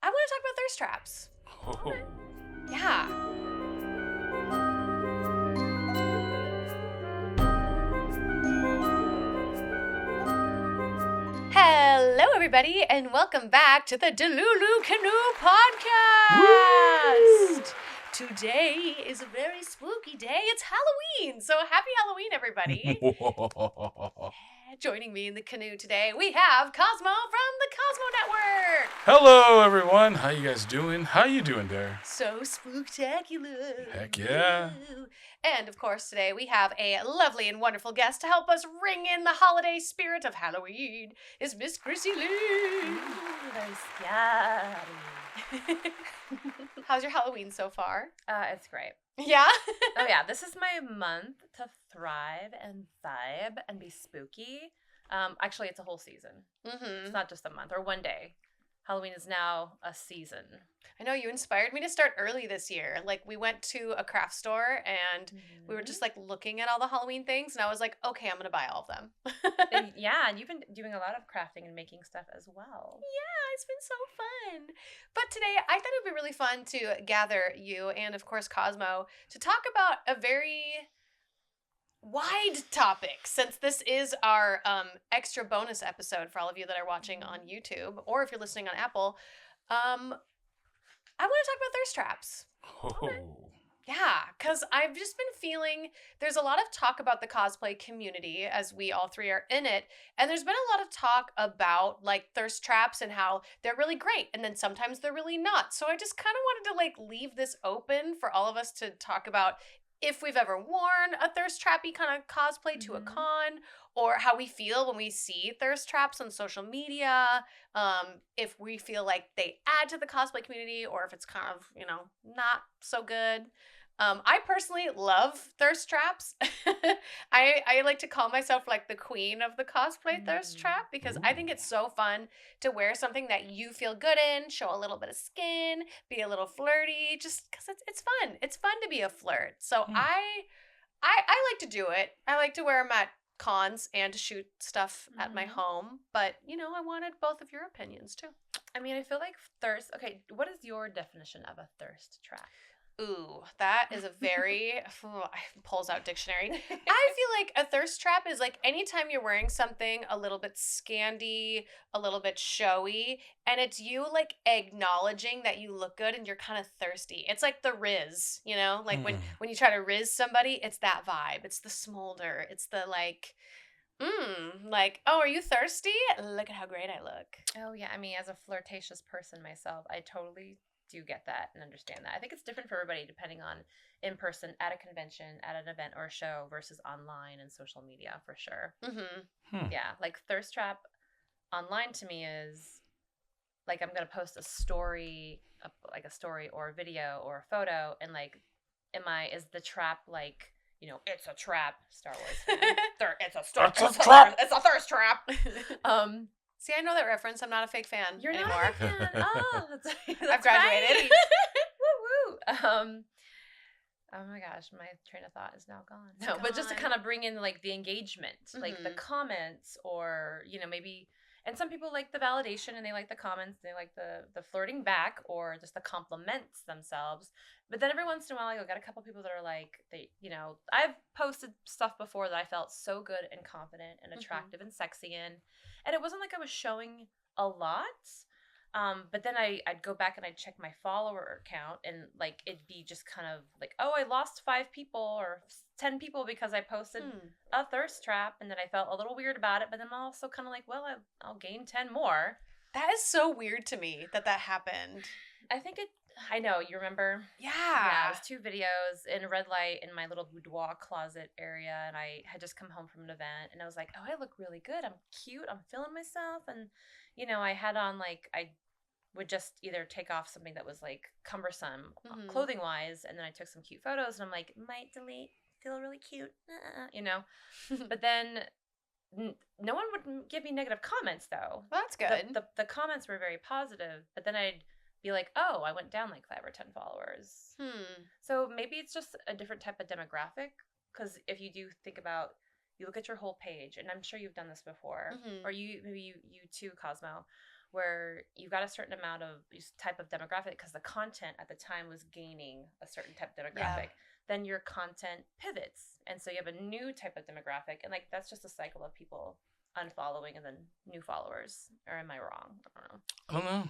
I want to talk about thirst traps. Oh. Yeah. Hello, everybody, and welcome back to the Delulu Canoe podcast. Today is a very spooky day. It's Halloween, so happy Halloween, everybody. Joining me in the canoe today, we have Cosmo from the Cosmo Network. Hello, everyone. How you guys doing? How you doing there? So spooktacular. Heck yeah. Woo. And of course, today we have a lovely and wonderful guest to help us ring in the holiday spirit of Halloween. Is Miss Chrissy Lee. Very scary. How's your Halloween so far? It's great. Yeah? Oh yeah, this is my month to thrive and vibe and be spooky. Actually, it's a whole season. Mm-hmm. It's not just a month or one day. Halloween is now a season. I know you inspired me to start early this year. Like, we went to a craft store and we were just like looking at all the Halloween things, and I was like, okay, I'm gonna buy all of them. And you've been doing a lot of crafting and making stuff as well. Yeah, it's been so fun. But today, I thought it would be really fun to gather you and, of course, Cosmo to talk about a very wide topic, since this is our extra bonus episode for all of you that are watching on YouTube, or if you're listening on Apple. I want to talk about thirst traps. Oh. Yeah, because I've just been feeling there's a lot of talk about the cosplay community, as we all three are in it. And there's been a lot of talk about like thirst traps and how they're really great. And then sometimes they're really not. So I just kind of wanted to like leave this open for all of us to talk about if we've ever worn a thirst trappy kind of cosplay to a con, or how we feel when we see thirst traps on social media, if we feel like they add to the cosplay community, or if it's kind of, not so good. I personally love thirst traps. I like to call myself like the queen of the cosplay thirst trap, because I think it's so fun to wear something that you feel good in, show a little bit of skin, be a little flirty, just because it's fun. It's fun to be a flirt. So I like to do it. I like to wear them at cons and to shoot stuff at my home. But, I wanted both of your opinions too. I mean, I feel like thirst. Okay, what is your definition of a thirst trap? Ooh, that is a very, pulls out dictionary. I feel like a thirst trap is like anytime you're wearing something a little bit scandy, a little bit showy, and it's you like acknowledging that you look good and you're kind of thirsty. It's like the Riz, like when you try to Riz somebody, it's that vibe. It's the smolder. It's the like, like, oh, are you thirsty? Look at how great I look. Oh yeah, I mean, as a flirtatious person myself, I totally do get that and understand that. I think it's different for everybody depending on in person at a convention, at an event or a show versus online and social media for sure. Yeah, like thirst trap online to me is like I'm gonna post a story, or a video or a photo, and like, is the trap like, it's a trap, Star Wars fan. It's a thirst trap. See, I know that reference. I'm not a fake fan You're anymore. not a fan. Oh, that's I've graduated. Right. Woo woo. Oh my gosh, my train of thought is now gone. No, but just to kind of bring in like the engagement, like the comments, or maybe. And some people like the validation and they like the comments, they like the flirting back or just the compliments themselves. But then every once in a while, you'll get a couple people that are like, I've posted stuff before that I felt so good and confident and attractive and sexy in. And it wasn't like I was showing a lot. But then I'd go back and I'd check my follower count, and like it'd be just kind of like, oh, I lost 5 people or 10 people because I posted a thirst trap, and then I felt a little weird about it. But then I'm also kind of like, well, I'll gain 10 more. That is so weird to me that happened. I know, you remember? Yeah. It was 2 videos in a red light in my little boudoir closet area, and I had just come home from an event, and I was like, oh, I look really good. I'm cute. I'm feeling myself. And, I had on like, I would just either take off something that was like cumbersome clothing wise, and then I took some cute photos, and I'm like, might delete, feel really cute, but then no one would give me negative comments though. Well, that's good. The comments were very positive, but then I'd be like, oh, I went down like 5 or 10 followers. So maybe it's just a different type of demographic, because if you do think about, you look at your whole page, and I'm sure you've done this before, or maybe you too, Cosmo, where you got a certain amount of type of demographic because the content at the time was gaining a certain type of demographic, then your content pivots. And so you have a new type of demographic. And like, that's just a cycle of people unfollowing and then new followers. Or am I wrong? I don't know.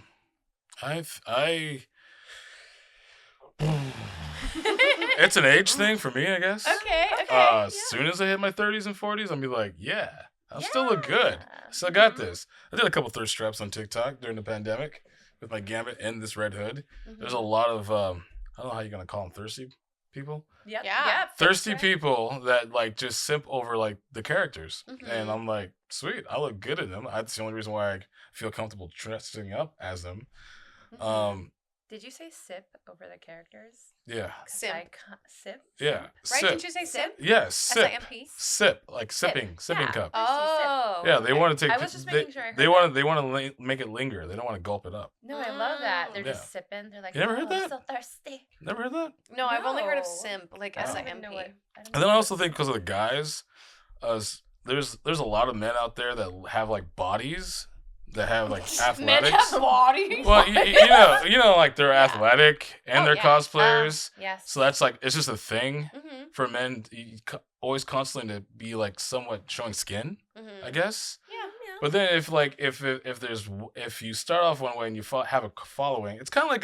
It's an age thing for me, I guess. Okay. As soon as I hit my 30s and 40s, I'll be like, yeah, I still look good. Still got this. I did a couple thirst traps on TikTok during the pandemic with my gambit and this red hood. There's a lot of, I don't know how you're going to call them, thirsty people. Yep. Thirsty people that like just simp over like the characters. And I'm like, sweet, I look good in them. That's the only reason why I feel comfortable dressing up as them. Did you say sip over the characters? Yeah. Simp. Sip? Yeah. Right? Sip. Didn't you say simp? Yeah, sip. S-I-M-P? Sip, like sipping cup. Oh. Yeah, they want to take. I was just making sure I heard They want to make it linger. They don't want to gulp it up. No, I love that. They're Yeah. just sipping. They're like, You never heard that? I'm so thirsty. Never heard that? No, I've only heard of No. simp, like I don't S-I-M-P. even know what. And then I also think because of the guys, there's a lot of men out there that have like bodies that have like Men athletics. have bodies. Well, you know, like they're athletic and they're cosplayers. Yes. So that's like it's just a thing Mm-hmm. for men. Always constantly to be like somewhat showing skin, I guess. Yeah. But then if you start off one way and you have a following, it's kind of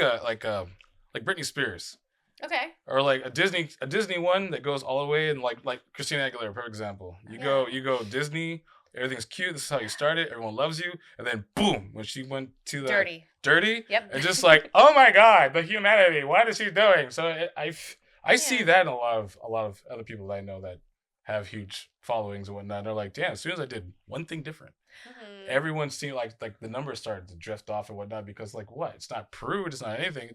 like Britney Spears Okay. or like a Disney one that goes all the way, and like Christina Aguilera, for example. You go Disney, everything's cute. This is how you started. Everyone loves you, and then boom, when she went to the dirty, Yep. and just like, oh my God, the humanity. What is she doing? So I see that in a lot of other people that I know that have huge followings and whatnot. They're like, damn, as soon as I did one thing different, everyone seemed like the numbers started to drift off and whatnot, because like what? It's not prude, it's not anything.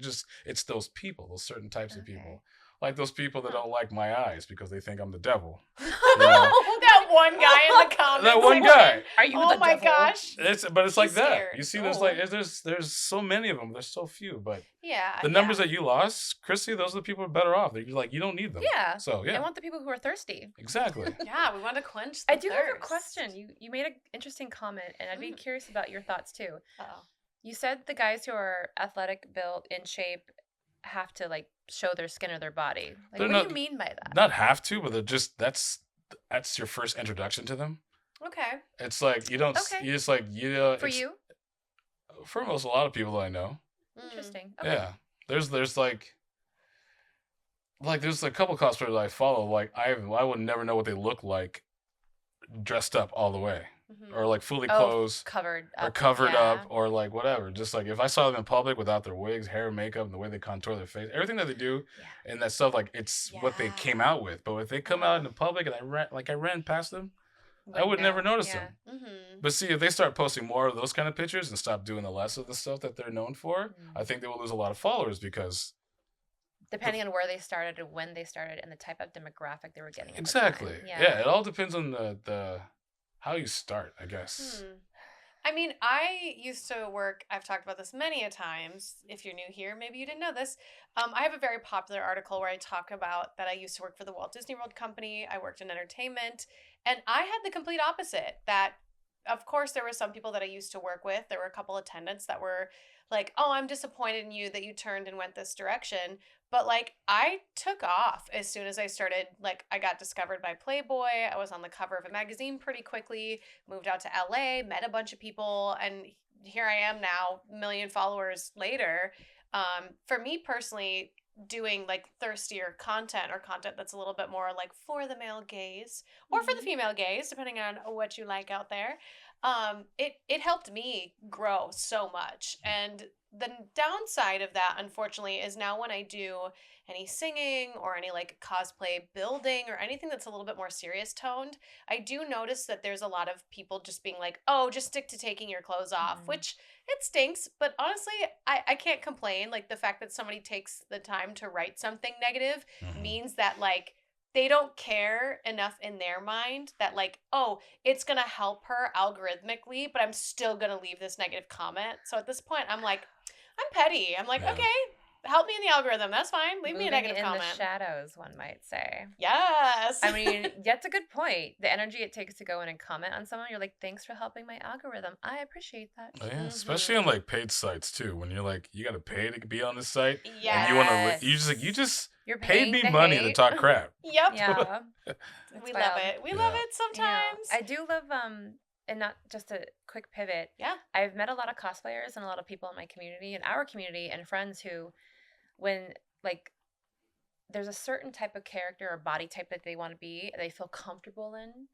It's those people, those certain types of people. Like those people that don't like my eyes because they think I'm the devil. You know? That one guy in the comments. That one guy. Are you Oh the my devil? gosh. But it's like that. scared. You see, there's so many of them. There's so few, but Yeah. the numbers that you lost, Chrissy, those are the people who are better off. They're like, you don't need them. Yeah. So yeah. I want the people who are thirsty. Exactly. Yeah, we want to quench the I do have a thirst. question. You made an interesting comment, and I'd be curious about your thoughts too. Uh-oh. You said the guys who are athletic, built, in shape, have to like show their skin or their body. Like, They're what not- do you mean by that? Not have to, but they're just that's your first introduction to them. Okay. It's like you don't. Okay. You just like you know. For it's- you? For most, a lot of people that I know. Interesting. Okay. Yeah. There's like there's a couple cosplayers I follow. Like I would never know what they look like dressed up all the way, or like fully clothed, Covered or up. covered yeah. up, or like whatever. Just like if I saw them in public without their wigs, hair, makeup, and the way they contour their face, everything that they do, and that stuff, like it's what they came out with. But if they come out in the public and I ran past them, I would never notice them. But see, if they start posting more of those kind of pictures and stop doing the less of the stuff that they're known for, I think they will lose a lot of followers because Depending on where they started and when they started and the type of demographic they were getting. At exactly. The time. Yeah, it all depends on the how you start, I guess. I mean, I used to work, I've talked about this many a times. If you're new here, maybe you didn't know this. I have a very popular article where I talk about that I used to work for the Walt Disney World Company. I worked in entertainment, and I had the complete opposite. That, of course, there were some people that I used to work with. There were a couple attendants that were like, oh, I'm disappointed in you that you turned and went this direction. But like, I took off as soon as I started, like, I got discovered by Playboy. I was on the cover of a magazine pretty quickly, moved out to LA, met a bunch of people, and here I am now, 1 million followers later. For me personally, doing like thirstier content or content that's a little bit more like for the male gaze or for the female gaze, depending on what you like out there, it helped me grow so much. And the downside of that, unfortunately, is now when I do any singing or any like cosplay building or anything that's a little bit more serious toned, I do notice that there's a lot of people just being like, oh, just stick to taking your clothes off, which it stinks. But honestly, I can't complain. Like the fact that somebody takes the time to write something negative means that like they don't care enough in their mind that like, oh, it's going to help her algorithmically, but I'm still going to leave this negative comment. So at this point, I'm like, I'm petty. I'm like, okay, help me in the algorithm. That's fine. Leave me a negative in comment. the shadows, one might say. Yes. I mean, that's a good point. The energy it takes to go in and comment on someone, you're like, thanks for helping my algorithm. I appreciate that. Oh, yeah, especially on like paid sites too. When you're like, you gotta pay to be on this site, Yes. and you want to, you just You're paid me paying money hate. to talk crap. Yep. Yeah. We wild. love it. We love it sometimes. I do love and not just a quick pivot. Yeah. I've met a lot of cosplayers and a lot of people in my community and our community and friends who, when like there's a certain type of character or body type that they want to be, they feel comfortable in,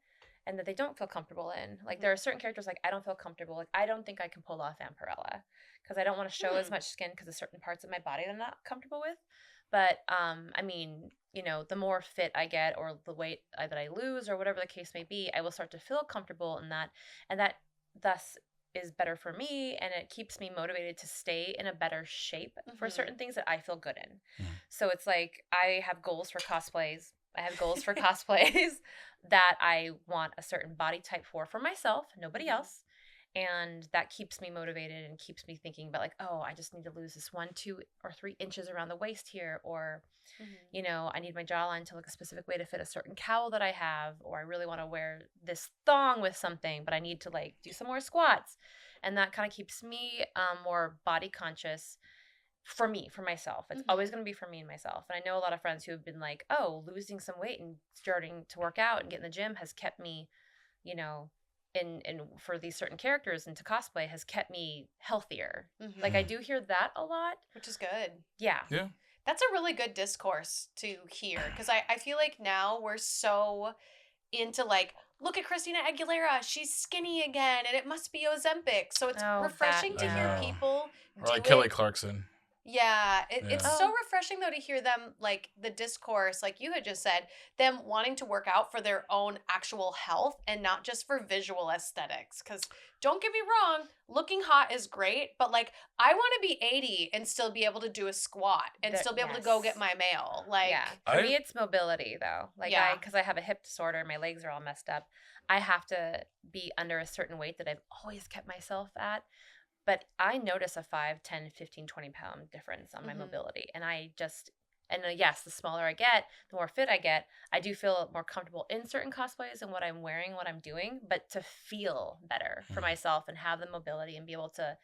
and that they don't feel comfortable in. Like there are certain characters like I don't feel comfortable. Like I don't think I can pull off Vampirella because I don't want to show as much skin because of certain parts of my body that I'm not comfortable with. But I mean, you know, the more fit I get or the weight that I lose or whatever the case may be, I will start to feel comfortable in that, and that thus is better for me, and it keeps me motivated to stay in a better shape for certain things that I feel good in. So it's like I have goals for cosplays. I have goals for cosplays that I want a certain body type for myself, nobody else. And that keeps me motivated and keeps me thinking about like, oh, I just need to lose this 1, 2, or 3 inches around the waist here. Or, you know, I need my jawline to look a specific way to fit a certain cowl that I have. Or I really want to wear this thong with something, but I need to like do some more squats. And that kind of keeps me more body conscious for me, for myself. It's always going to be for me and myself. And I know a lot of friends who have been like, oh, losing some weight and starting to work out and get in the gym has kept me, you know, in for these certain characters and to cosplay has kept me healthier. Like I do hear that a lot, which is good. Yeah. That's a really good discourse to hear because I feel like now we're so into like, look at Christina Aguilera, she's skinny again and it must be Ozempic. So it's refreshing to hear people or like Kelly Clarkson. Yeah, it's so refreshing though to hear them like the discourse, like you had just said, them wanting to work out for their own actual health and not just for visual aesthetics. Because don't get me wrong, looking hot is great, but like I want to be 80 and still be able to do a squat and still be able to go get my mail. Like, for me, it's mobility though. Like because I have a hip disorder, my legs are all messed up. I have to be under a certain weight that I've always kept myself at. But I notice a 5, 10, 15, 20 pound difference on my mobility. And I just, yes, the smaller I get, the more fit I get. I do feel more comfortable in certain cosplays and what I'm wearing, what I'm doing. But to feel better for myself and have the mobility and be able to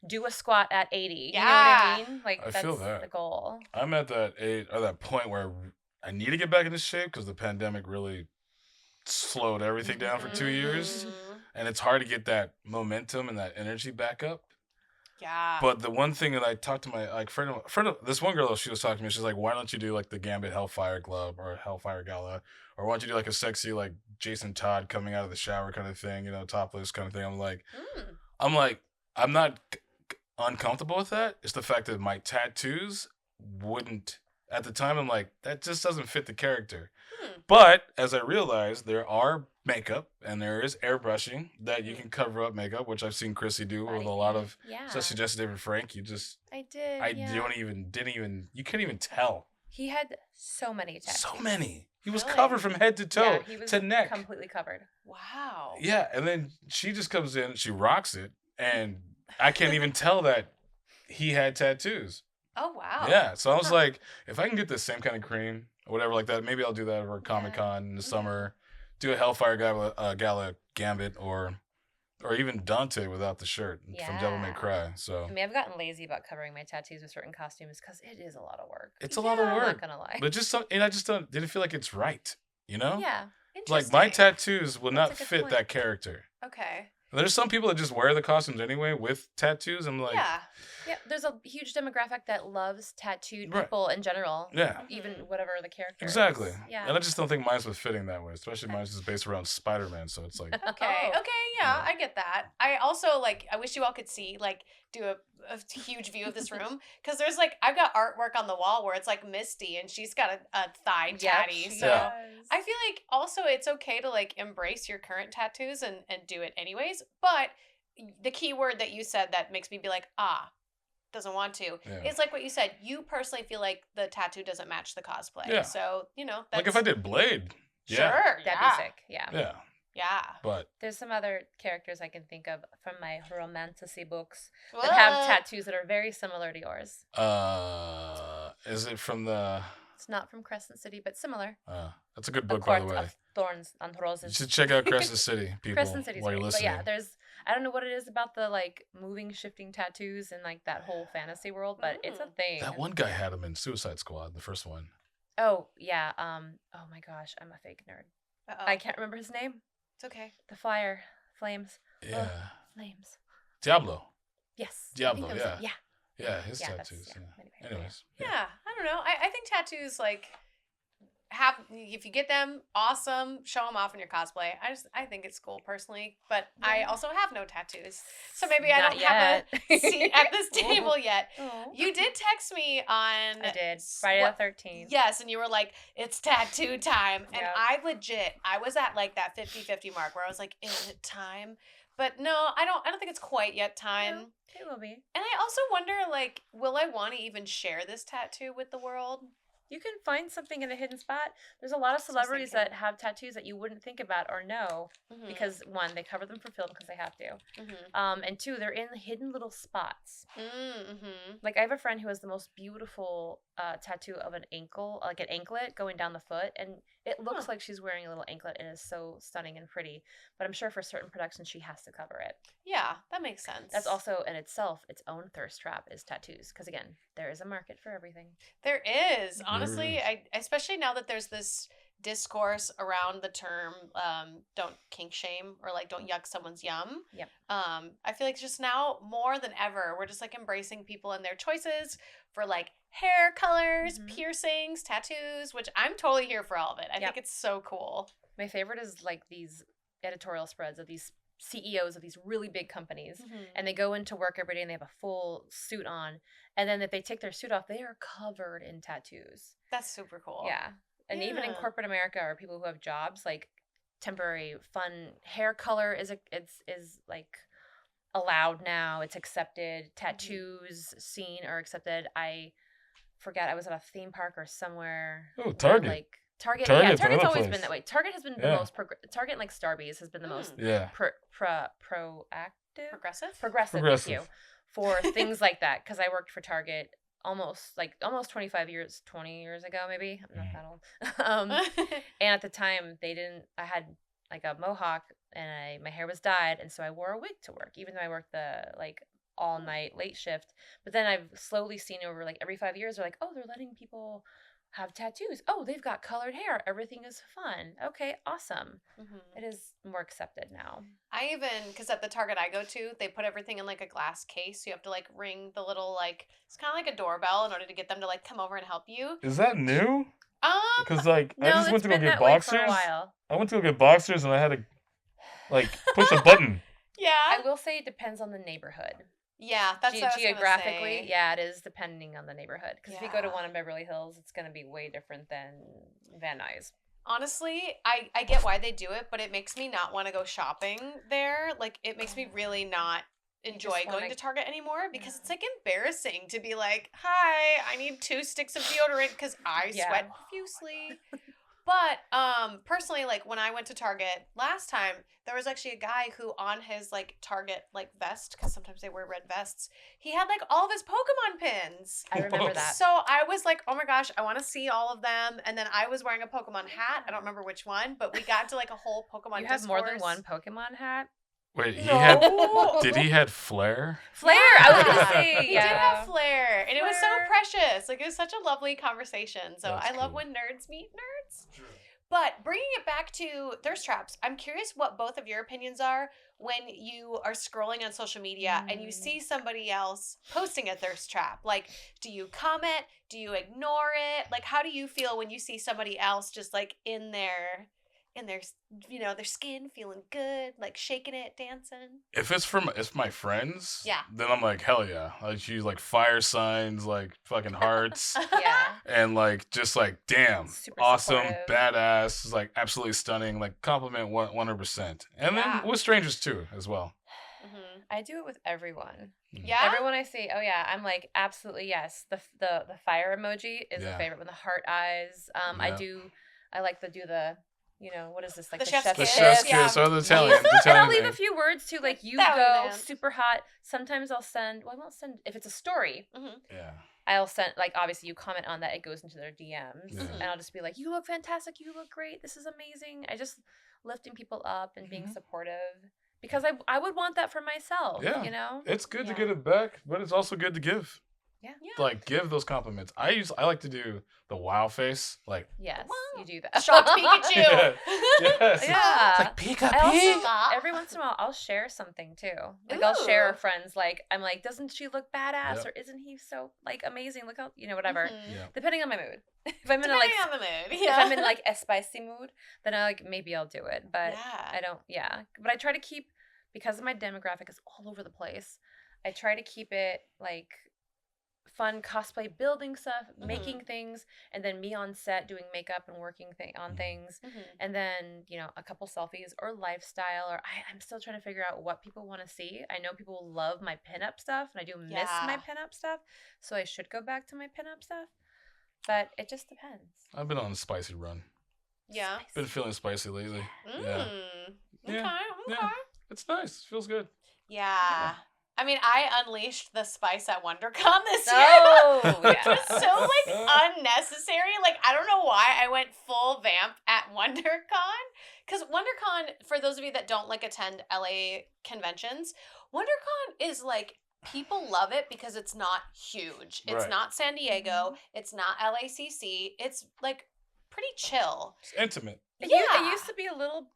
do a squat at 80. You know what I mean? Like, that's the goal. I'm at that age, or that point where I need to get back into shape because the pandemic really slowed everything down for 2 years. And it's hard to get that momentum and that energy back up. Yeah. But the one thing that I talked to my friend of this one girl, she was talking to me. She's like, "Why don't you do like the Gambit Hellfire Club or Hellfire Gala, or why don't you do like a sexy like Jason Todd coming out of the shower kind of thing, you know, topless kind of thing?" I'm like, I'm not uncomfortable with that. It's the fact that my tattoos wouldn't at the time. I'm like, that just doesn't fit the character. But as I realized, there are makeup and there is airbrushing that you can cover up makeup, which I've seen Chrissy do with a lot of, especially Jesse David Frank. You just, I did. You can't even tell. He had so many tattoos. So many. He was covered from head to toe, he was to neck. Completely covered. Wow. Yeah, and then she just comes in, she rocks it, and I can't even tell that he had tattoos. Oh, wow. Yeah, so I was like, if I can get the same kind of cream or whatever like that, maybe I'll do that over Comic-Con in the summer. Do a Hellfire Gala Gambit or even Dante without the shirt from Devil May Cry. So I mean, I've gotten lazy about covering my tattoos with certain costumes because it is a lot of work. It's a lot of work. I'm not gonna lie. But I just didn't feel like it's right, you know? Yeah. Like my tattoos will not fit that character. Okay. There's some people that just wear the costumes anyway with tattoos. I'm like, yeah. There's a huge demographic that loves tattooed people in general. Yeah. Even whatever the character. Exactly. Is. Yeah. And I just don't think mine's was fitting that way. Especially mine's is based around Spider-Man, so it's like. Okay. Yeah, I get that. I also like. I wish you all could see do a huge view of this room because there's I've got artwork on the wall where it's like Misty and she's got a thigh tatty. So I feel like also it's okay to embrace your current tattoos and do it anyways. But the key word that you said that makes me be like, doesn't want to. It's like what you said. You personally feel like the tattoo doesn't match the cosplay. Yeah. So, that's... Like if I did Blade. Sure. That'd be sick. Yeah. Yeah. Yeah. But There's some other characters I can think of from my romantasy books that have tattoos that are very similar to yours. is it from the... It's not from Crescent City, but similar. That's a good book, by the way. Of Thorns and Roses. You should check out Crescent City, people, Crescent City's while you're great. listening. But yeah, I don't know what it is about the like moving, shifting tattoos and like that whole fantasy world, but it's a thing. That one guy had him in Suicide Squad, the first one. Oh yeah. Oh my gosh, I'm a fake nerd. Uh-oh. I can't remember his name. It's okay. The flames. Yeah. Flames. Diablo. Yes. Diablo. Yeah. Yeah. Yeah, his Yeah, tattoos. yeah. Anyways. Yeah, I don't know. I think tattoos like have, if you get them, awesome. Show them off in your cosplay. I think it's cool personally, but I also have no tattoos, so maybe I don't have a seat at this table yet. Oh. You did text me on. I did Friday the 13th. Yes, and you were like, "It's tattoo time," and Yep. I was at like that 50-50 mark where I was like, "Is it time?" But no, I don't think it's quite yet time. No, it will be. And I also wonder, like, will I want to even share this tattoo with the world? You can find something in a hidden spot. There's a lot of celebrities that have tattoos that you wouldn't think about or know because, one, they cover them for film because they have to. And two, they're in hidden little spots. Like, I have a friend who has the most beautiful tattoo of an ankle, like an anklet going down the foot. And it looks like she's wearing a little anklet and is so stunning and pretty. But I'm sure for certain productions, she has to cover it. Yeah, that makes sense. That's also in itself its own thirst trap is tattoos. Because, again, there is a market for everything. There is. Honestly, especially now that there's this discourse around the term don't kink shame or like don't yuck someone's yum. Yep. I feel like just now more than ever, we're just like embracing people and their choices for like hair colors, piercings, tattoos, which I'm totally here for all of it. I think it's so cool. My favorite is like these editorial spreads of these CEOs of these really big companies, and they go into work every day and they have a full suit on, and then if they take their suit off, they are covered in tattoos. That's super cool. Yeah. And even in corporate America or people who have jobs, like temporary fun hair color is like allowed now. It's accepted. Tattoos seen or accepted. I forget. I was at a theme park or somewhere. Oh, Target. Like Target. Target's Yeah, Target's always place. been that way. Target has been the most Target and like Starbucks has been the most proactive. Progressive. Thank you. For things like that, because I worked for Target almost 20 years ago, maybe. I'm not that old. And at the time, I had like a mohawk and my hair was dyed, and so I wore a wig to work, even though I worked the like all night late shift. But then I've slowly seen over like every 5 years, they're like, oh, they're letting people have tattoos. Oh, they've got colored hair. Everything is fun. Okay, awesome. It is more accepted now. Because at the Target I go to, they put everything in like a glass case. So you have to like ring the little like, it's kind of like a doorbell in order to get them to like come over and help you. Is that new? Because like no, I just went to go get boxers. For a while. I went to go get boxers and I had to like push a button. Yeah. I will say it depends on the neighborhood. Yeah, that's what I was geographically. gonna say. Yeah, it is depending on the neighborhood. Because if you go to one in Beverly Hills, it's going to be way different than Van Nuys. Honestly, I get why they do it, but it makes me not want to go shopping there. Like, it makes me really not enjoy going to Target anymore because it's like embarrassing to be like, hi, I need 2 sticks of deodorant because I sweat profusely. But personally, like when I went to Target last time, there was actually a guy who on his like Target like vest, because sometimes they wear red vests, he had like all of his Pokemon pins. I remember that. So I was like, oh my gosh, I want to see all of them. And then I was wearing a Pokemon hat. I don't remember which one, but we got to like a whole Pokemon. You have more than one Pokemon hat? Wait, No. Did he had flair? Flair, I was gonna say. He did have flair, and it was so precious. Like, it was such a lovely conversation. So I love when nerds meet nerds. True. But bringing it back to thirst traps, I'm curious what both of your opinions are when you are scrolling on social media and you see somebody else posting a thirst trap. Like, do you comment? Do you ignore it? Like, how do you feel when you see somebody else just like in their their skin feeling good, like shaking it, dancing? If it's my friends, yeah, then I'm like, hell yeah. I just use like fire signs, like fucking hearts. Yeah. And like just like damn, super awesome, supportive. badass, like absolutely stunning, like compliment 100%. And then with strangers too as well. I do it with everyone. Yeah. Everyone I see, oh yeah, I'm like absolutely yes. The fire emoji is a favorite with the heart eyes. I like to do the you know, what is this, like The the chef's chef's The kiss. chef's Yeah. kiss or the Italian. and I'll leave a thing. few words too, like you That would go be nice. super hot. Sometimes I'll send. Well, I won't send if it's a story. Yeah. I'll send, like, obviously you comment on that, it goes into their DMs, Yeah. and I'll just be like, you look fantastic, you look great, this is amazing. I just lifting people up and being supportive, because I would want that for myself. Yeah. You know, It's good to Yeah. get it back, but it's also good to give. Yeah. Like, give those compliments. I like to do the wow face. Like, yes, Wow. you do that. Shocked Pikachu. Yeah. Yes. Yeah. It's like, Pika I also, Pig. every once in a while, I'll share something too. Like, I'll share Ooh. friends. Like, I'm like, doesn't she look badass? Yep. Or isn't he so, like, amazing? Look how, you know, whatever. Yeah. Depending on my mood. If I'm in a, like, Depending on the mood. if Yeah. I'm in, like, a spicy mood, then I, like, maybe I'll do it. But Yeah. I don't, But I try to keep, because my demographic is all over the place, I try to keep it, like, fun cosplay building stuff, making things, and then me on set doing makeup and working on things, and then, you know, a couple selfies or lifestyle, or I'm still trying to figure out what people want to see. I know people love my pinup stuff, and I do miss my pinup stuff, so I should go back to my pinup stuff, but it just depends. I've been on a spicy run. Yeah. Been feeling spicy lately. Yeah. Okay. Yeah. Okay. Yeah. It's nice. Feels good. Yeah. I mean, I unleashed the spice at WonderCon this year. Oh, Which yeah. was so, like, unnecessary. Like, I don't know why I went full vamp at WonderCon. Because WonderCon, for those of you that don't, like, attend LA conventions, WonderCon is, like, people love it because it's not huge. It's Right. not San Diego. It's not LACC. It's, like, pretty chill. It's intimate. It Yeah. used to be a little,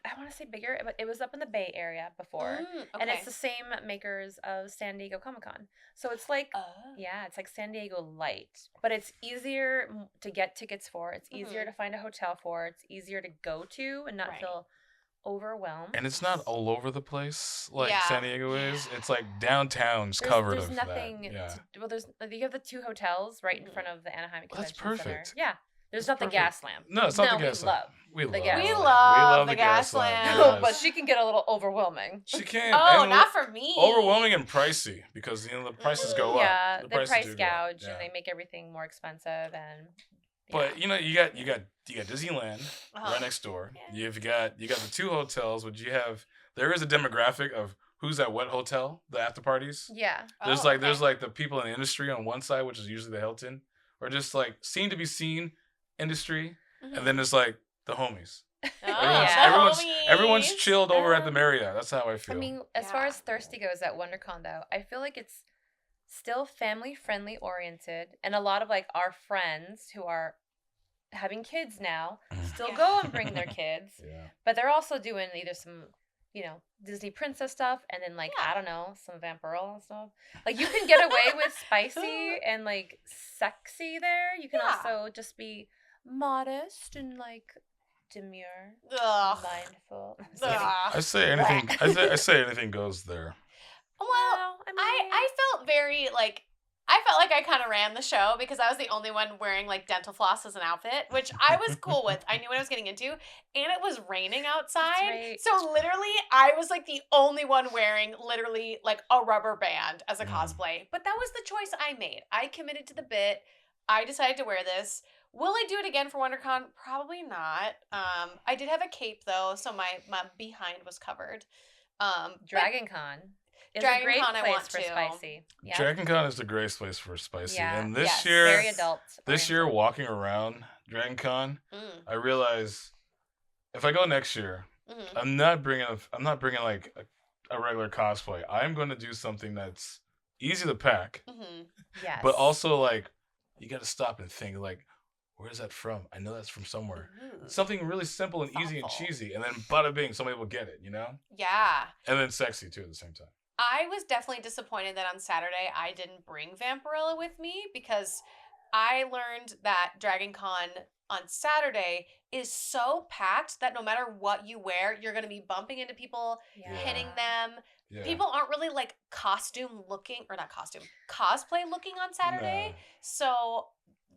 I want to say bigger, but it was up in the Bay Area before. Okay. And it's the same makers of San Diego Comic-Con. So it's like, yeah, it's like San Diego light. But it's easier to get tickets for. It's easier to find a hotel for. It's easier to go to and not feel overwhelmed. And it's not all over the place like Yeah. San Diego is. It's like downtown's covered There's of nothing. that. Yeah. You have the two hotels right in front of the Anaheim Well, that's Convention Center. perfect. Yeah. There's not the perfect. gas lamp. No, it's not the gas lamp. We love We the love gas We lamp. love the gas lamp. yes. But she can get a little overwhelming. She can. Oh, and not for me. overwhelming and pricey because, you know, the prices go up. Yeah, The they prices price do go up. gouge Yeah. and they make everything more expensive and. But you know, you got Disneyland Uh-huh. right next door. Yeah. You got the two hotels, which you have. There is a demographic of who's at what hotel, the after parties. Yeah. There's Oh, there's okay. like the people in the industry on one side, which is usually the Hilton, or just like seen to be seen industry, and then there's like the homies. Oh, Everyone's- the Everyone's homies. chilled over at the Marriott. That's how I feel. I mean, as far Yeah. as Thirsty goes at WonderCon, though, I feel like it's still family friendly oriented, and a lot of like our friends who are having kids now still Yeah. go and bring their kids, yeah. but they're also doing either some, you know, Disney princess stuff, and then like Yeah. I don't know, some Vampirl and stuff. Like you can get away with spicy and like sexy there. You can Yeah. also just be modest and like demure, Ugh. mindful. I'm just kidding. Ugh. I say anything. I say anything goes there. Well, Well, I mean, I felt very, like, I felt like I kind of ran the show because I was the only one wearing, like, dental floss as an outfit, which I was cool with. I knew what I was getting into, and it was raining outside. right. So literally, I was, like, the only one wearing literally, like, a rubber band as a cosplay. But that was the choice I made. I committed to the bit. I decided to wear this. Will I do it again for WonderCon? Probably not. I did have a cape, though, so my behind was covered. But- Dragon Con is Dragon a great Con I place want for to. spicy. Yeah. Dragon Con is the great place for spicy. Yeah. And this Yes. year, Very adult. this year walking around Dragon Con, I realize if I go next year, Mhm. I'm not bringing like a regular cosplay. I'm going to do something that's easy to pack, Mhm. Yes. but also like you got to stop and think like, where's that from? I know that's from somewhere. Ooh. Something really simple and easy and Thoughtful. cheesy, and then bada bing, somebody will get it, you know, Yeah. and then sexy too at the same time. I was definitely disappointed that on Saturday I didn't bring Vampirella with me because I learned that Dragon Con on Saturday is so packed that no matter what you wear, you're going to be bumping into people, Yeah. hitting them. Yeah. People aren't really like cosplay looking on Saturday. No. So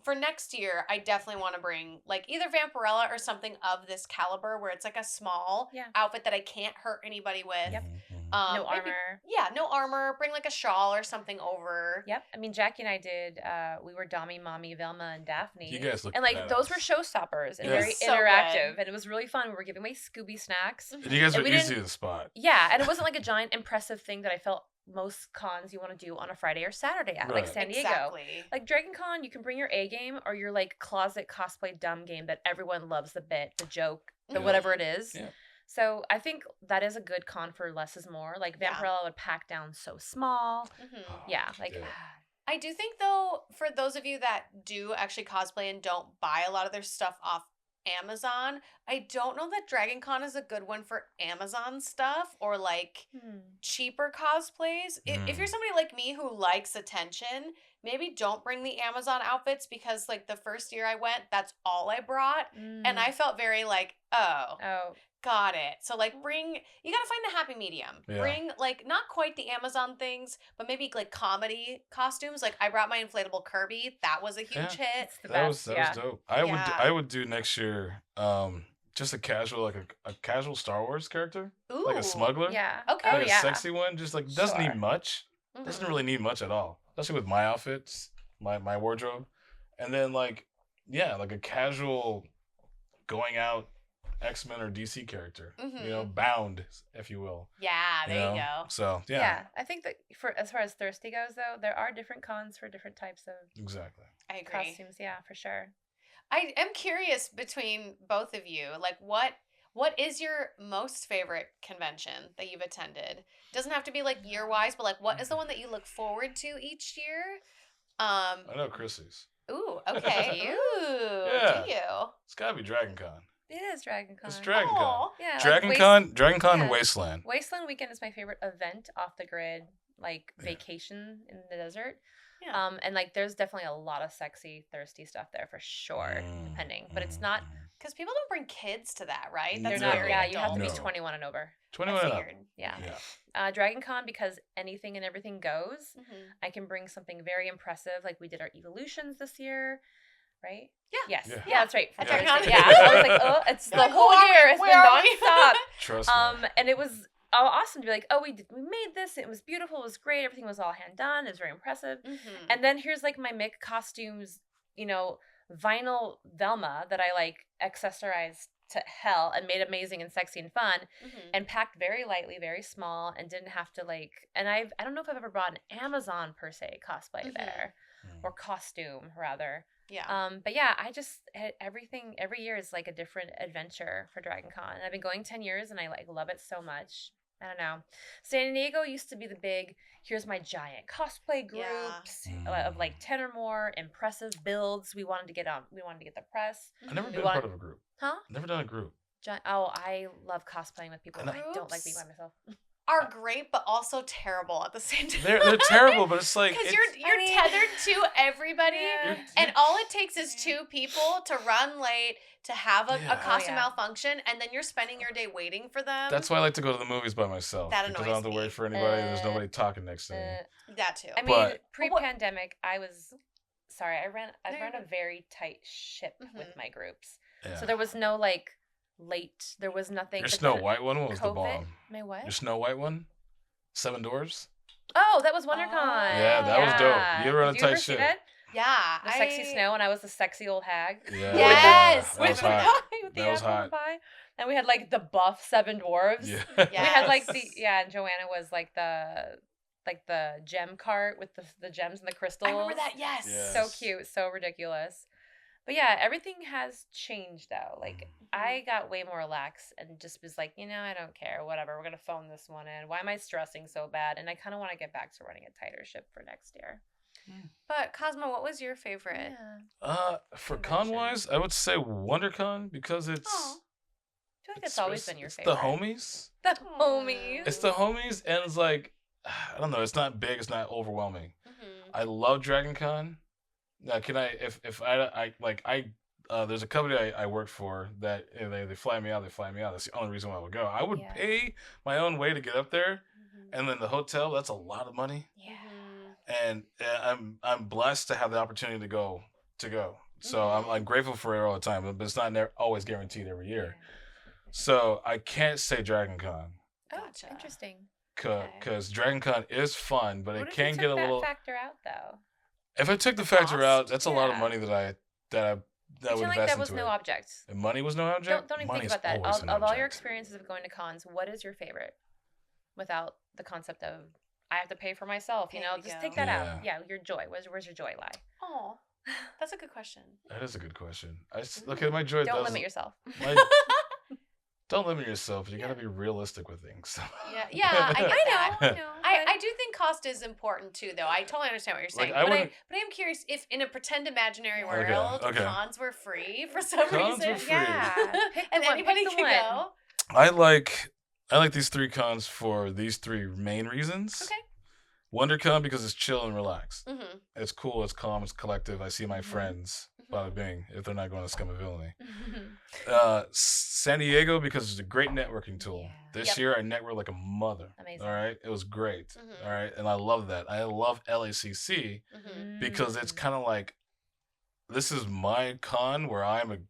for next year, I definitely want to bring like either Vampirella or something of this caliber where it's like a small Yeah. outfit that I can't hurt anybody with. Yep. No maybe- armor. Yeah, no armor. Bring like a shawl or something over. Yep. I mean, Jackie and I did. We were Dami, Mommy, Velma, and Daphne. You guys look and like those were badass. showstoppers and Yeah. very So interactive, good. and it was really fun. We were giving away Scooby snacks. And you guys And are we easy didn't- to spot. Yeah, and it wasn't like a giant impressive thing that I felt most cons you want to do on a Friday or Saturday at, like Right. San Diego. Exactly. Like Dragon Con, you can bring your A game or your like closet cosplay dumb game that everyone loves, the bit, the joke, the Mhm. whatever it is. Yeah. So I think that is a good con for less is more. Like Yeah. Vampirella would pack down so small. Mhm. Yeah, like Yeah. I do think though, for those of you that do actually cosplay and don't buy a lot of their stuff off Amazon, I don't know that Dragon Con is a good one for Amazon stuff or like cheaper cosplays. If you're somebody like me who likes attention, maybe don't bring the Amazon outfits because like the first year I went, that's all I brought. And I felt very like, oh, got it. So like you gotta find the happy medium. Yeah. Bring like not quite the Amazon things, but maybe like comedy costumes. Like I brought my inflatable Kirby. That was a huge hit. it's the That was best. dope. Yeah. I would do next year just a casual like a casual Star Wars character. Ooh. Like a smuggler. Yeah. Okay. Like Oh a yeah. sexy one. Just like doesn't Sure. need much. Doesn't Mhm. really need much at all. Especially with my outfits, my wardrobe. And then like like a casual going out X-Men or DC character. You know, bound, if you will. Yeah, there you go. So Yeah. I think that for as far as thirsty goes, though, there are different cons for different types of Exactly. I agree. costumes. Yeah, for sure. I am curious between both of you, like what is your most favorite convention that you've attended? Doesn't have to be like year wise, but like what is the one that you look forward to each year? I know Chrissy's. Ooh, okay. Ooh, Yeah. do you? It's gotta be Dragon Con. It is Dragon Con. It's Dragon Con. Aw. Yeah, like Dragon Con yeah. Wasteland. Wasteland Weekend is my favorite event off the grid, like Yeah. vacation in the desert. Yeah. And like there's definitely a lot of sexy, thirsty stuff there for sure, depending. But it's not. Because people don't bring kids to that, right? They're That's They're not. very Yeah, you have to be No. 21 and over. 21 I and up. figured. Yeah. Yeah. Dragon Con, because anything and everything goes. Mhm. I can bring something very impressive, like we did our evolutions this year, right? Yeah. Yes. Yeah. Yeah, that's right. At Thursday. Dragon Con. Yeah. I was like, oh, it's You're the like, whole who are year. we? It's Where are we? been nonstop. Trust me. And it was awesome to be like, oh, we made this. It was beautiful. It was great. Everything was all hand done. It was very impressive. Mhm. And then here's like my Mick costumes, vinyl Velma that I like accessorized to hell and made amazing and sexy and fun Mhm. and packed very lightly, very small, and didn't have to I don't know if I've ever bought an Amazon per se cosplay Mhm. there or costume rather. Yeah. But yeah, I just everything every year is like a different adventure for Dragon Con. And I've been going 10 years and I like love it so much. I don't know. San Diego used to be the big, here's my giant cosplay groups of like 10 or more impressive builds. We wanted to get the press. I've never Mhm. been part of a group. Huh? Never done a group. I love cosplaying with people. I don't like being by Groups? myself. Are great, but also terrible at the same time. They're terrible, but it's like Because it's- you're tethered to everybody, Yeah. and all it takes is two people to run late, to have a Yeah. costume Oh, yeah. malfunction, and then you're spending your day waiting for them. That's why I like to go to the movies by myself. That because I annoys don't have to me. wait for anybody. There's nobody talking next to me. that too. I mean, But- pre-pandemic, I was sorry. I ran No, you're a good. very tight ship with Mhm. my groups, Yeah. so there was no late. There was nothing. Your but Snow then White one was the COVID. bomb. My what? Your Snow White one, 7 Doors. Oh, that was WonderCon. Yeah, that was dope. You ever run a Did tight ever see ship? that? Yeah, The sexy snow, and I was the sexy old hag. Yeah. Yes, That was with hot. With the That was apple hot. pie. And we had like the buff 7 dwarves. Yeah. We had like Yes. and Joanna was like the gem cart with the gems and the crystals. I remember that. Yes. Yeah. So cute, so ridiculous. But yeah, everything has changed though. Like I got way more relaxed and just was like, I don't care, whatever. We're gonna phone this one in. Why am I stressing so bad? And I kind of want to get back to running a tighter ship for next year. But Cosmo, what was your favorite? For Convention. con wise, I would say WonderCon because it's Oh. I feel like that's always been your it's favorite. the homies. The homies. It's the homies, and it's like I don't know. It's not big. It's not overwhelming. Mhm. I love Dragon Con. Now, can I if I there's a company I work for that they fly me out. They fly me out. That's the only reason why I would go. I would Yeah. pay my own way to get up there, Mhm. and then the hotel. That's a lot of money. Yeah. Mhm. And I'm blessed to have the opportunity to go. So I'm grateful for it all the time, but it's not always guaranteed every year. So I can't say Dragon Con Oh, Gotcha. interesting. Because Dragon Con is fun, but What it if you can took get a that factor factor out though? If I took the The factor out, cost? that's a lot of Yeah. money that I would Pretend invest like that into was it. no object. And money was no object. Don't even Money's think about that. always an Of all your object. experiences of going to cons, what is your favorite? Without the concept of I have to pay for myself, you Paying know, to just go. take that out. Yeah. Yeah, your joy. Where's your joy lie? Oh, that's a good question. That is a good question. Look at my joy. Don't limit yourself. Don't limit yourself. You gotta be realistic with things. Yeah, I get that. I know. I do think cost is important too, though. I totally understand what you're saying. Like, but I am curious if in a pretend imaginary Okay, world, okay. cons were free for some Cons reason. were free. Yeah. Pick the And one, anybody pick the could one. go. I like these 3 cons for these 3 main reasons. Okay. WonderCon because it's chill and relaxed. Mm-hmm. It's cool. It's calm. It's collective. I see my friends. Bada bing. If they're not going to Scum of Villainy. San Diego because it's a great networking tool. Yeah. This Yep. year I networked like a mother. Amazing. All right, it was great. Mhm. All right, and I love that. I love LACC Mm-hmm. because it's kind of like this is my con where I'm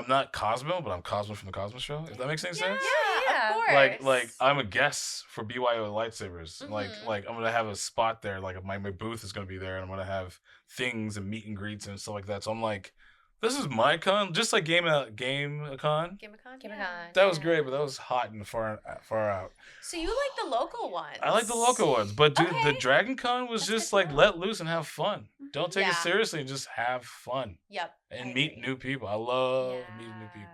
not Cosmo, but I'm Cosmo from the Cosmo Show. If that makes any sense. Yeah. Of course. Like I'm a guest for BYO lightsabers. Mhm. Like I'm gonna have a spot there. Like my booth is gonna be there, and I'm gonna have things and meet and greets and stuff like that. So I'm like, this is my con, just like GameCon. GameCon. Gamecon. That was great, but that was hot and far out. So you like the local ones? I like the local ones, but dude, the Okay. Dragon Con was That's just good to like know. let loose and have fun. Don't take Yeah. it seriously and just have fun Yep. and I meet agree. new people. I love meeting new people.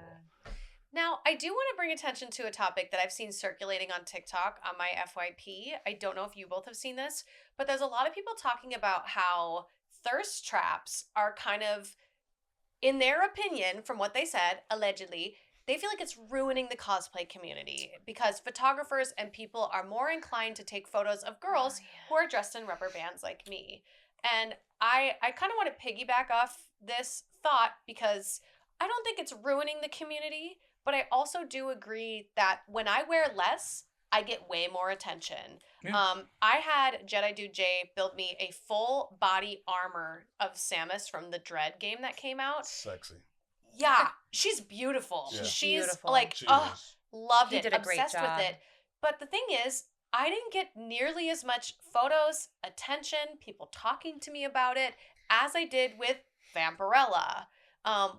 Now, I do want to bring attention to a topic that I've seen circulating on TikTok on my FYP. I don't know if you both have seen this, but there's a lot of people talking about how thirst traps are kind of, in their opinion, from what they said, allegedly, they feel like it's ruining the cosplay community because photographers and people are more inclined to take photos of girls who are dressed in rubber bands like me. And I kind of want to piggyback off this thought because I don't think it's ruining the community, but I also do agree that when I wear less, I get way more attention. Yeah. I had Jedi Dude J build me a full body armor of Samus from the Dread game that came out. Sexy. Yeah, she's beautiful. Yeah. She's Beautiful. like, She oh, is. loved He it, did a great obsessed job. with it. But the thing is, I didn't get nearly as much photos, attention, people talking to me about it as I did with Vampirella.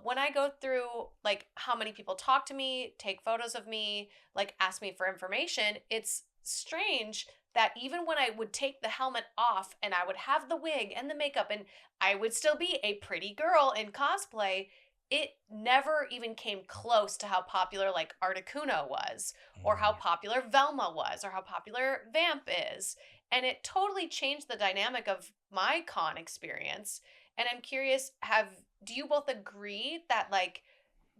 When I go through like how many people talk to me, take photos of me, like ask me for information, it's strange that even when I would take the helmet off and I would have the wig and the makeup and I would still be a pretty girl in cosplay, it never even came close to how popular like Articuno was, or how popular Velma was, or how popular Vamp is. And it totally changed the dynamic of my con experience. And I'm curious, do you both agree that like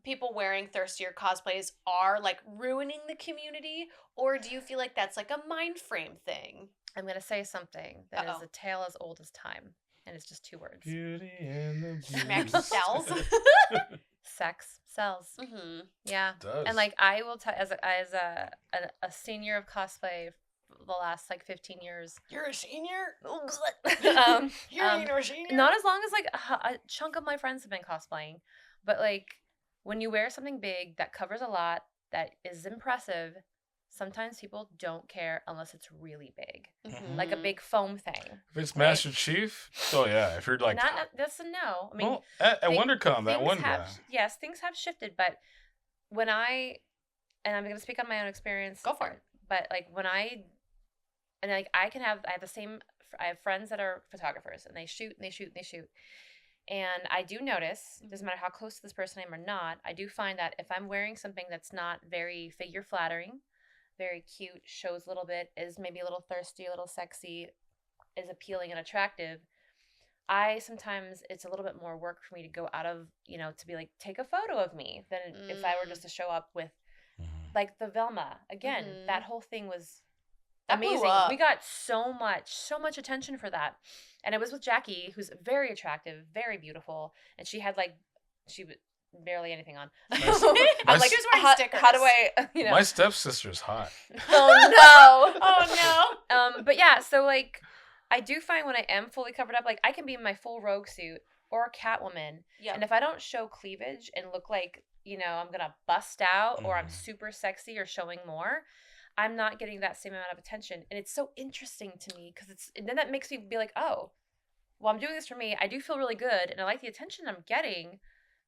people wearing thirstier cosplays are like ruining the community, or do you feel like that's like a mind frame thing? I'm gonna say something that Uh-oh. is a tale as old as time, and it's just 2 words. Beauty and the Smack Beast. sells. Sex sells. Mm-hmm. Yeah. Does. And like I will tell, as a senior of cosplay, the last like 15 years. You're a senior? You're a senior? Not as long as like a chunk of my friends have been cosplaying, but like when you wear something big that covers a lot, that is impressive, sometimes people don't care unless it's really big, Mhm. like a big foam thing. If it's right? Master Chief, oh yeah. If you're like, That's a no. I mean, well, at thing- WonderCon, that things one have, guy. Yes, things have shifted, but when and I'm going to speak on my own experience. Go for it. But like I have friends that are photographers and they shoot and they shoot and they shoot. And I do notice, doesn't matter how close to this person I am or not, I do find that if I'm wearing something that's not very figure flattering, very cute, shows a little bit, is maybe a little thirsty, a little sexy, is appealing and attractive, sometimes it's a little bit more work for me to go out of, to be like, take a photo of me than if I were just to show up with like the Velma. Again, Mhm. that whole thing was That blew amazing. up. We got so much attention for that. And it was with Jackie, who's very attractive, very beautiful. And she had barely anything on. My I'm like, She was wearing how stickers. do I, My stepsister's hot. Oh no. Oh no. But yeah, so like I do find when I am fully covered up, like I can be in my full rogue suit or Catwoman. Yeah. And if I don't show cleavage and look like, I'm gonna bust out or I'm Mhm. super sexy or showing more, I'm not getting that same amount of attention. And it's so interesting to me because and then that makes me be like, oh, well, I'm doing this for me. I do feel really good, and I like the attention I'm getting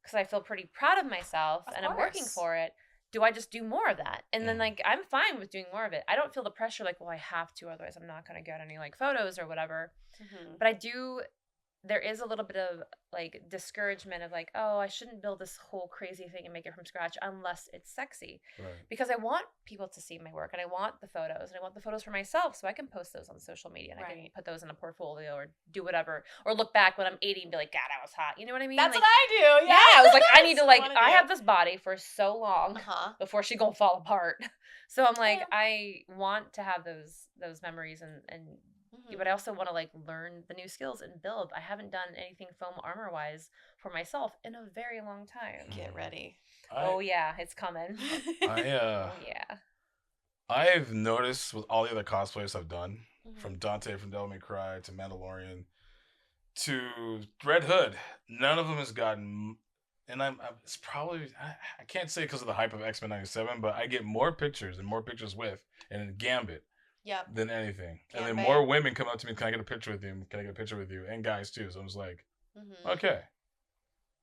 because I feel pretty proud of myself and I'm working for it. Do I just do more of that? And then like I'm fine with doing more of it. I don't feel the pressure like, well, I have to, otherwise I'm not going to get any like photos or whatever. But I do. There is a little bit of like discouragement of like, oh, I shouldn't build this whole crazy thing and make it from scratch unless it's sexy. Right. Because I want people to see my work and I want the photos and I want the photos for myself so I can post those on social media and I can put those in a portfolio or do whatever or look back when I'm 80 and be like, God, I was hot. You know what I mean? That's like, what I do. Yeah. I was like, I need to like, I have this body for so long before she gonna fall apart. So I'm like, I want to have those memories and but I also want to like learn the new skills and build. I haven't done anything foam armor wise for myself in a very long time. Get ready. Oh yeah, it's coming. I've noticed with all the other cosplays I've done, from Dante from Devil May Cry to Mandalorian to Red Hood, none of them has gotten. And it's probably I can't say because of the hype of X-Men '97, but I get more pictures with and Gambit. Yep. Than anything. And then more women come up to me, can I get a picture with you? Can I get a picture with you? And guys too. So I was like, okay.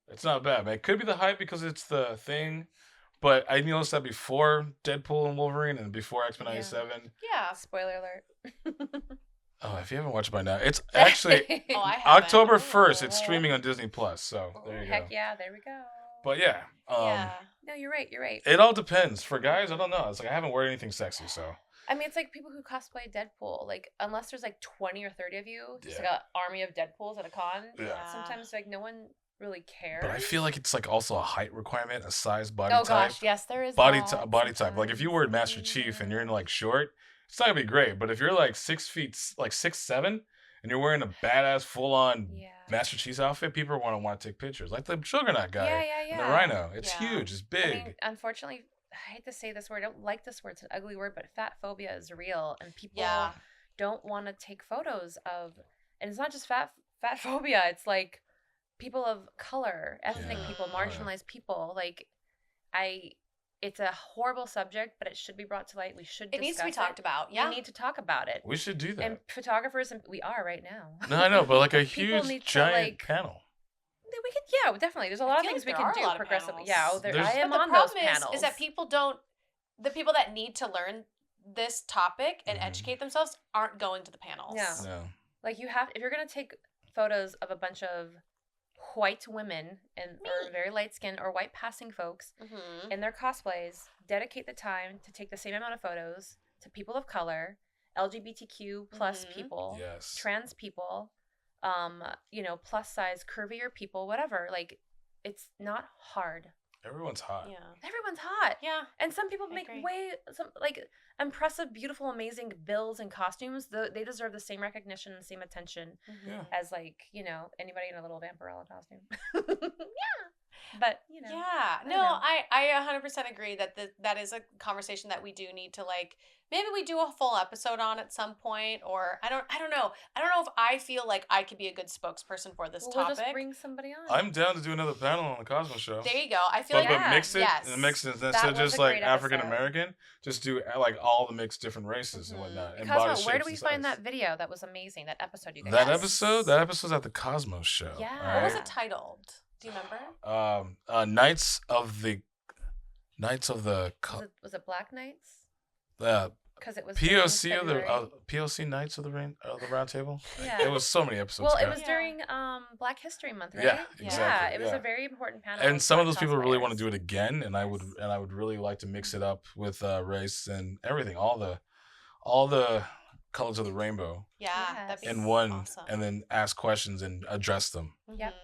It's not bad, man. It could be the hype because it's the thing. But I noticed that before Deadpool and Wolverine and before X-Men 97. Yeah. Spoiler alert. Oh, if you haven't watched it by now, it's actually October 1st. It's streaming on Disney Plus. So there you go. Heck yeah, there we go. But yeah. No, you're right. It all depends. For guys, I don't know. It's like I haven't worn anything sexy, so. I mean, it's like people who cosplay Deadpool. Like, unless there's like 20 or 30 of you, just like an army of Deadpools at a con. Yeah. Sometimes like no one really cares. But I feel like it's like also a height requirement, a size, body type. Oh gosh, yes, there is. Body type. Like if you were Master Chief and you're in like short, it's not gonna be great. But if you're like 6 feet, like 6'7", and you're wearing a badass full on Master Chief's outfit, people want to take pictures. Like the Juggernaut guy. And the Rhino. It's huge. It's big. I mean, unfortunately, I hate to say this word. I don't like this word. It's an ugly word, but fat phobia is real, and people don't want to take photos of. And it's not just fat phobia. It's like people of color, ethnic people, marginalized people. Like, it's a horrible subject, but it should be brought to light. We should. It needs to be talked about. Yeah, we need to talk about it. We should do that. And photographers, and we are right now. No, I know, but like a huge giant panel. We could, definitely. There's a lot of things we can do progressively. Yeah, I am on those panels. Is that the people that need to learn this topic and educate themselves aren't going to the panels. No. Like if you're gonna take photos of a bunch of white women or very light skinned or white passing folks in their cosplays, dedicate the time to take the same amount of photos to people of color, LGBTQ plus people, trans people. Plus size, curvier people, whatever. like, it's not hard. Everyone's hot. Yeah. Everyone's hot. Yeah. And some people make some like impressive, beautiful, amazing builds and costumes. They deserve the same recognition and same attention as like, anybody in a little Vampirella costume. But, Yeah. No, I 100% agree that is a conversation that we do need to like, maybe we do a full episode on at some point, or I don't know. I don't know if I feel like I could be a good spokesperson for this topic. We'll just bring somebody on. I'm down to do another panel on the Cosmo Show. There you go. I feel but mix it, and mix it instead of just like African American, just do like all the mixed different races and whatnot. And Cosmo, where do we find that video? That was amazing. That episode you guys. That episode's at the Cosmo Show. Yeah. Right? What was it titled? Do you remember? Knights of the. Was it Black Knights? Because it was POC of the POC Knights of the Round Table. Yeah, it was so many episodes. Well, it was during Black History Month, right? Yeah, exactly. Yeah, it was a very important panel. And some of those people really want to do it again, and I would really like to mix it up with race and everything, all the colors of the rainbow. Yeah, that'd be in one, awesome. And then ask questions and address them. Yep.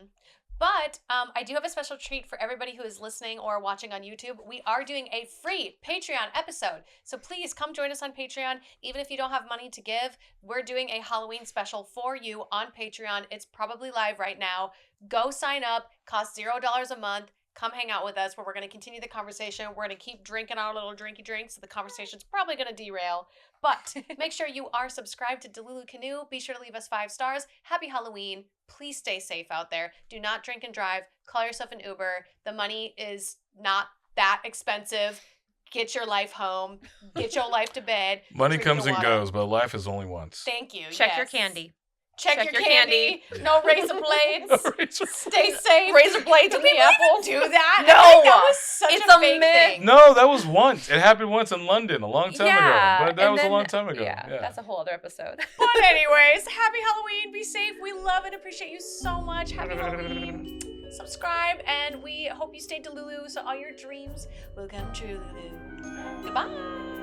But I do have a special treat for everybody who is listening or watching on YouTube. We are doing a free Patreon episode. So please come join us on Patreon. Even if you don't have money to give, we're doing a Halloween special for you on Patreon. It's probably live right now. Go sign up. Costs $0 a month. Come hang out with us where we're going to continue the conversation. We're going to keep drinking our little drinky drinks. So the conversation's probably going to derail. But make sure you are subscribed to Delulu Canoe. Be sure to leave us 5 stars. Happy Halloween. Please stay safe out there. Do not drink and drive. Call yourself an Uber. The money is not that expensive. get your life home, get your life to bed. Money drink comes your and water. goes, but life is only once. Thank you. Check your yes. candy. Check your candy. No razor blades. Stay safe. Razor blades in the apple. Do that? No. I think that was such It's a a fake myth. thing. No, that was once. It happened once in London a long time ago. But that and was then- a long time ago. Yeah, that's a whole other episode. But anyways, happy Halloween. Be safe. We love and appreciate you so much. Happy Halloween. Subscribe, and we hope you stay Delulu so all your dreams will come true. Goodbye.